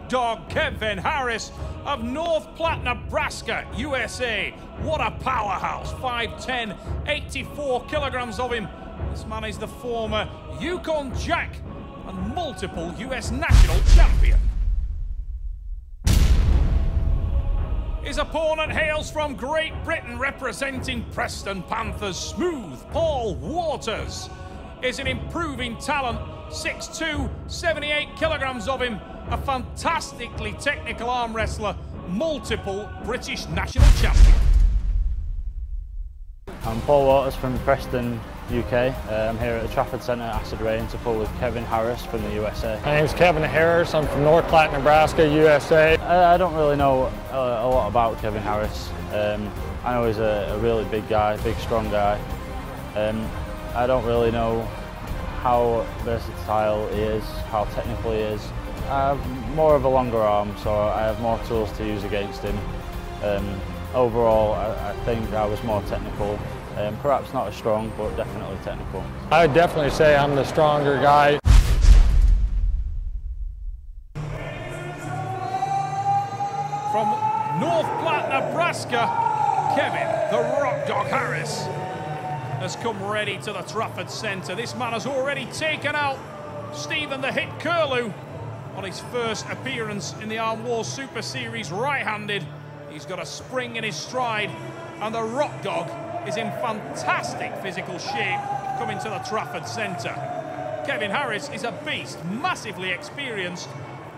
Rock Dog Kevin Harris of North Platte, Nebraska, USA. What a powerhouse. 5'10", 84 kilograms of him. This man is the former Yukon Jack and multiple US national champion. His opponent hails from Great Britain, representing Preston Panthers. Smooth Paul Waters is an improving talent. 6'2", 78 kilograms of him. A fantastically technical arm wrestler, multiple British national champion. I'm Paul Waters from Preston, UK. I'm here at the Trafford Centre Acid Rain to pull with Kevin Harris from the USA. My name's Kevin Harris. I'm from North Platte, Nebraska, USA. I don't really know a lot about Kevin Harris. I know he's a really big guy, big strong guy. I don't really know how versatile he is, how technical he is. I have more of a longer arm, so I have more tools to use against him. Overall, I think I was more technical. Perhaps not as strong, but definitely technical. I would definitely say I'm the stronger guy. From North Platte, Nebraska, Kevin the Rock Dog Harris has come ready to the Trafford Centre. This man has already taken out Stephen the Hit Curlew on his first appearance in the Arm Wars Super Series right-handed. He's got a spring in his stride, and the Rock Dog is in fantastic physical shape coming to the Trafford Centre. Kevin Harris is a beast, massively experienced,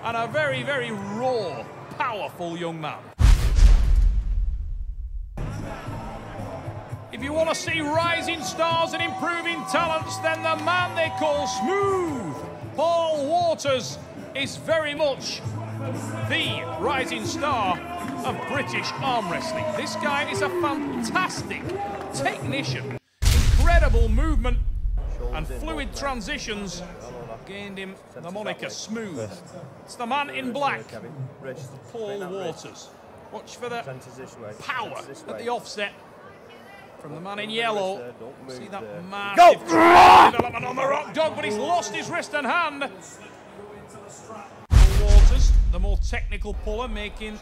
and a very, very raw, powerful young man. If you want to see rising stars and improving talents, then the man they call Smooth Paul Waters is very much the rising star of British arm wrestling. This guy is a fantastic technician. Incredible movement and fluid transitions gained him the moniker Smooth. It's the man in black, Paul Waters. Watch for the power at the offset from the man in yellow. See that massive development on the Rock Dog, but he's lost his wrist and hand. Waters, the more technical puller, making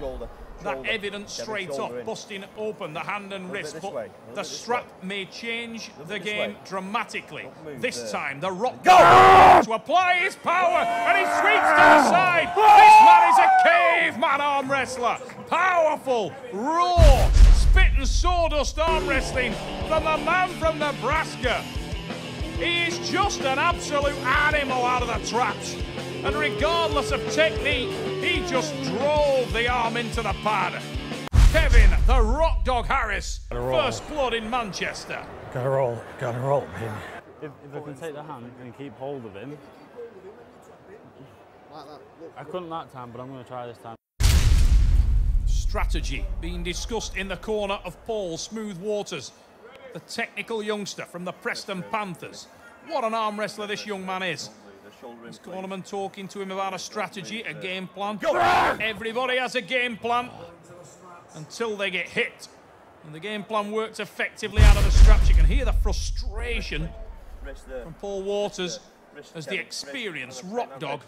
that evident straight off, busting open the hand and wrist, but the strap may change the game dramatically. This time, the Rock Dog to apply his power, and he sweeps to the side. This man is a caveman arm wrestler. Powerful, raw, spit and sawdust arm wrestling from the man from Nebraska. He is just an absolute animal out of the traps. And regardless of technique, he just drove the arm into the pad. Kevin the Rock Dog Harris, first blood in Manchester. Gotta roll, baby. If I can take the hand and keep hold of him. I couldn't that time, but I'm going to try this time. Strategy being discussed in the corner of Paul Smooth Waters, the technical youngster from the Preston Panthers. What an arm wrestler this young man is. His cornerman talking to him about a strategy, a game plan. Everybody has a game plan until they get hit. And the game plan worked effectively out of the straps. You can hear the frustration from Paul Waters as the experienced Rock Dog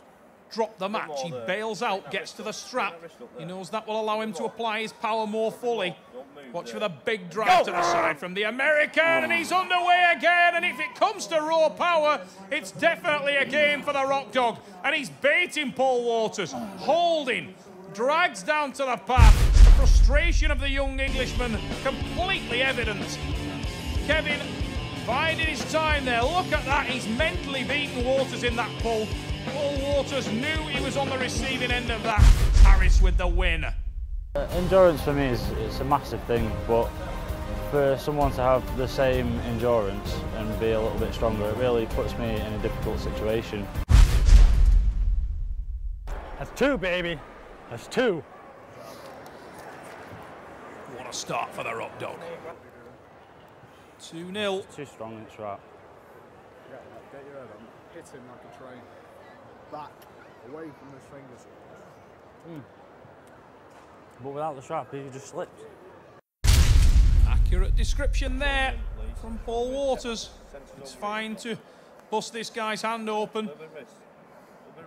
dropped the match. He bails out, gets to the strap. He knows that will allow him to apply his power more fully. Watch for the big drive to the side from the American, and he's underway again. And if it comes to raw power, it's definitely a game for the Rock Dog. And he's baiting Paul Waters, holding, drags down to the path. The frustration of the young Englishman completely evident. Kevin biding his time there. Look at that. He's mentally beaten Waters in that pull. Paul Waters knew he was on the receiving end of that. Harris with the win. Endurance for me is a massive thing, but for someone to have the same endurance and be a little bit stronger, it really puts me in a difficult situation. That's two, baby. That's two. What a start for the Rock Dog. 2-0. It's too strong in its right. Get your head on. Hit him like a train. Back, away from his fingers. But without the strap, he just slipped. Accurate description there from Paul Waters. It's fine to bust this guy's hand open.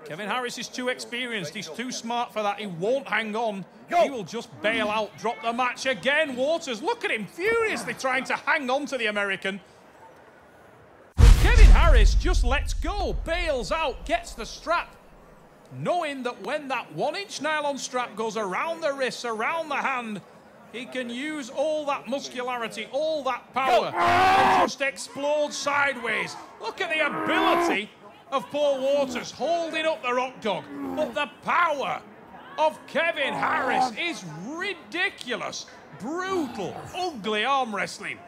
Kevin Harris is too experienced. He's too smart for that. He won't hang on. He will just bail out, drop the match again. Waters, look at him, furiously trying to hang on to the American. But Kevin Harris just lets go, bails out, gets the strap, knowing that when that 1-inch nylon strap goes around the wrist, around the hand, he can use all that muscularity, all that power, and just explode sideways. Look at the ability of Paul Waters holding up the Rock Dog. But the power of Kevin Harris is ridiculous. Brutal, ugly arm wrestling,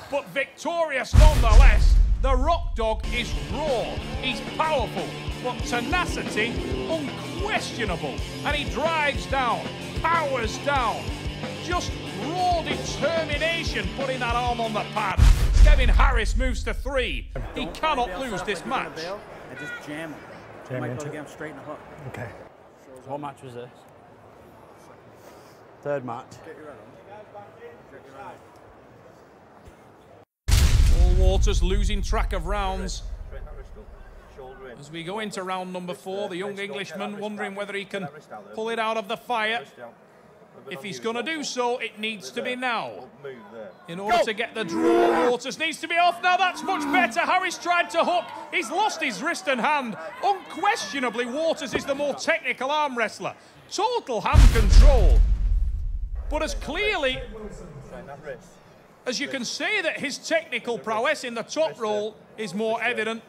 but victorious nonetheless. The Rock Dog is raw, he's powerful, but tenacity unquestionable. And he drives down, powers down, just raw determination putting that arm on the pad. Kevin Harris moves to 3. He cannot lose this match. And just jam him. Jam Might into go it. get him straight in the hook. Okay. What match was this? Third match. Get your head on. Paul Waters losing track of rounds. As we go into round number 4, the young Englishman wondering whether he can pull it out of the fire. If he's going to do so, it needs to be now. In order to get the draw, Waters needs to be off. Now that's much better. Harris tried to hook. He's lost his wrist and hand. Unquestionably, Waters is the more technical arm wrestler. Total hand control. But as clearly as you can say that his technical prowess in the top roll is more evident,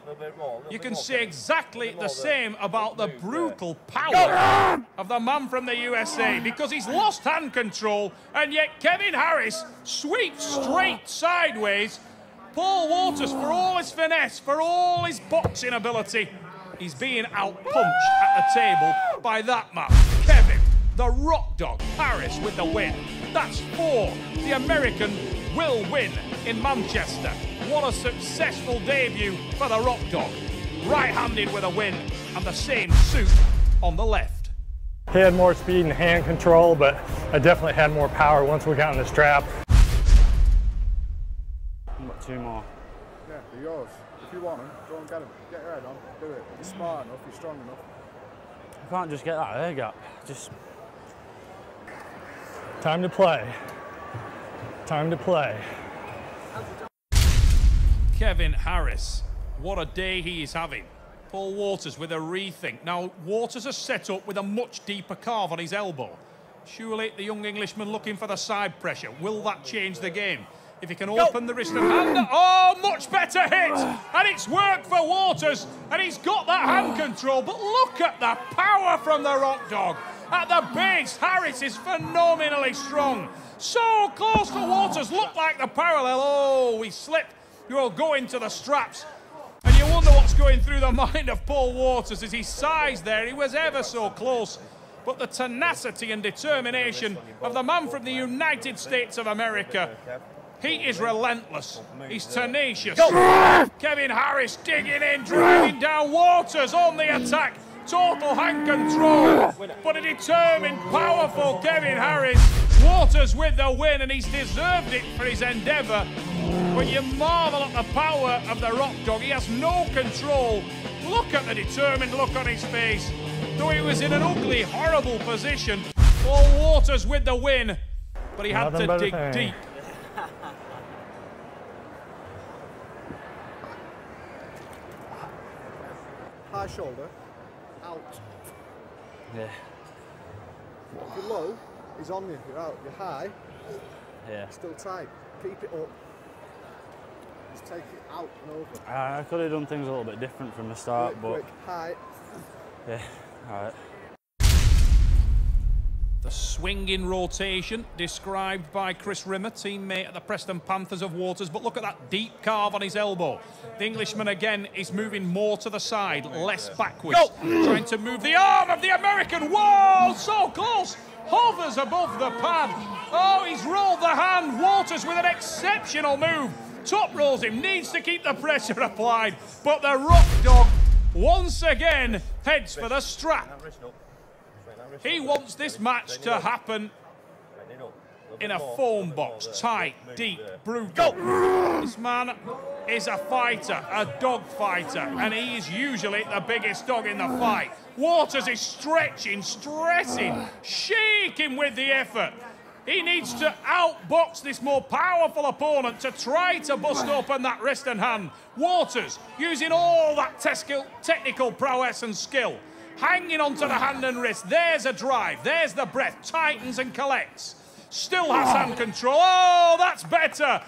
you can say exactly the same about the brutal power of the man from the USA, because he's lost hand control, and yet Kevin Harris sweeps straight sideways. Paul Waters, for all his finesse, for all his boxing ability, he's being outpunched at the table by that man, Kevin, the Rock Dog Harris, with the win. That's 4. The American will win in Manchester. What a successful debut for the Rock Dog. Right-handed with a win, and the same suit on the left. He had more speed and hand control, but I definitely had more power once we got in the strap. Got 2 more. Yeah, they're yours. If you want them, go and get them. Get your head on, do it. You're smart enough, you're strong enough. I can't just get that air gap. Just... Time to play. Time to play. Kevin Harris, what a day he is having. Paul Waters with a rethink. Now, Waters has set up with a much deeper carve on his elbow. Surely the young Englishman looking for the side pressure. Will that change the game? If he can open the wrist and hand... Oh, much better hit! And it's worked for Waters, and he's got that hand control, but look at the power from the Rock Dog. At the base, Harris is phenomenally strong. So close to Waters, look like the parallel. Oh, we slip. You'll go into the straps. And you wonder what's going through the mind of Paul Waters as he sighs there. He was ever so close. But the tenacity and determination of the man from the United States of America, he is relentless. He's tenacious. Kevin Harris digging in, driving down. Waters on the attack. Total hand control, but a determined, powerful Kevin Harris. Waters with the win, and he's deserved it for his endeavour. When you marvel at the power of the Rock Dog, he has no control. Look at the determined look on his face. Though he was in an ugly, horrible position, Paul Waters with the win, but he had to dig deep. High shoulder. Out. Yeah. If you're low, he's on you. If you're out, you're high. Yeah. Still tight. Keep it up. Just take it out and over. I could have done things a little bit different from the start, Quick, high. Yeah, all right. The swinging rotation described by Chris Rimmer, teammate at the Preston Panthers of Waters, but look at that deep carve on his elbow. The Englishman again is moving more to the side, less backwards, trying to move the arm of the American. Whoa, so close, hovers above the pad. Oh, he's rolled the hand. Waters with an exceptional move. Top rolls him, needs to keep the pressure applied, but the Rock Dog once again heads for the strap. He wants this match to happen in a foam box. Tight, deep, brutal. This man is a fighter, a dog fighter, and he is usually the biggest dog in the fight. Waters is stretching, stressing, shaking with the effort. He needs to outbox this more powerful opponent to try to bust open that wrist and hand. Waters using all that technical prowess and skill. Hanging onto the hand and wrist. There's a drive. There's the breath. Tightens and collects. Still has hand control. Oh, that's better.